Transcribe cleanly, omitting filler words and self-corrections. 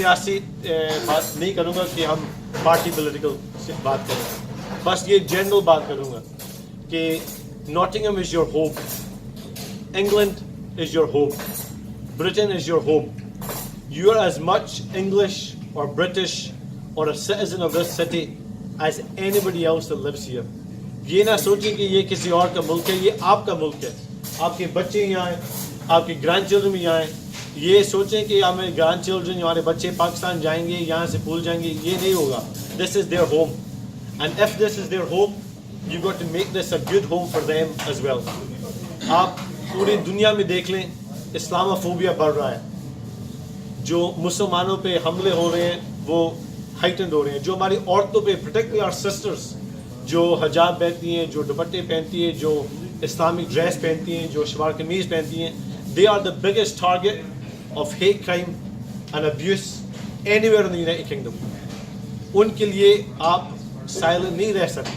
سیاسی بات نہیں کروں گا کہ ہم پارٹی پولیٹیکل سے بات کریں، بس یہ جنرل بات کروں گا کہ Nottingham is your home, England is your home, Britain is your home. You are as much English or British or a citizen of this city as anybody else that lives here. یہ نہ سوچیں کہ یہ کسی اور کا ملک ہے، یہ آپ کا ملک ہے. آپ کے بچے یہاں ہیں، آپ کے گرینڈ چلڈرن بھی یہاں ہیں. یہ سوچیں کہ ہمارے گرینڈ چلڈرن ہمارے بچے پاکستان جائیں گے، یہاں سے بھول جائیں گے، یہ نہیں ہوگا. This is their home, and if this is their home, you got to make this a good home for them as well. آپ پوری دنیا میں دیکھ لیں، اسلاموفوبیا بڑھ رہا ہے. جو مسلمانوں پہ حملے ہو رہے ہیں وہ ہائٹنڈ ہو رہے ہیں. جو ہماری عورتوں پہ پرٹیکٹلی آر سسٹرس جو حجاب پہنتی ہیں، جو دوپٹے پہنتی ہیں، جو اسلامک ڈریس پہنتی ہیں، جو شلوار قمیض پہنتی ہیں، they are the biggest target of hate crime and abuse anywhere in the United Kingdom. ان کے لیے آپ سائلنٹ نہیں رہ سکتے.